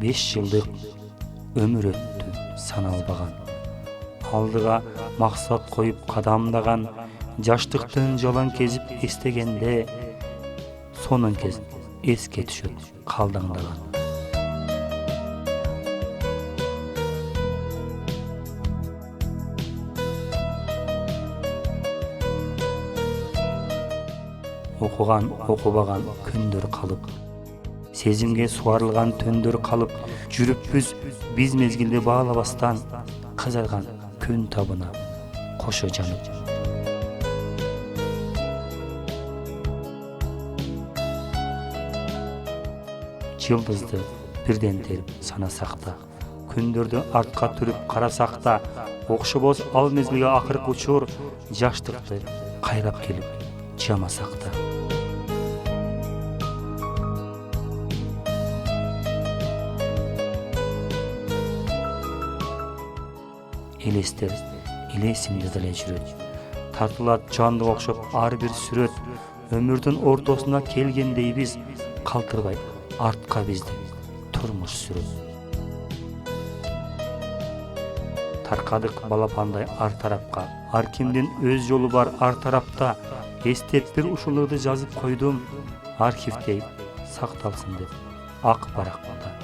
5 жылдык өмүр өттү саналбаган. Алдыга максат коюп кадамдаган, жаштыктын жолун кезип эстегенде, сонун кез эске түшөт калдаңдаган. Окуган окубаган күндөр калып, сезимге суарылган түндөр калып, жүрүппүз биз мезгилди баалабастан, кызарган күн табына кошо жанып. Жылдызды бирден терип санасак да, күндөрдү артка түрүп карасак да, окшобоз ал мезгилге акыркы учур, жаштыкты кайрап келип жамасак да. Элестер элесимде деле жүрөт, тартылат жандык окшоп ар бир сүрөт. Өмүрдүн ортосуна келгендейбиз, калтырбай артка бизди турмуш сүрөт. Таркадык балапандай ар тарапка, ар кимдин өз жолу бар ар тарапта. Эстеп бир ушуларды жазып койдум, архивдей сакталсын деп ак баракта.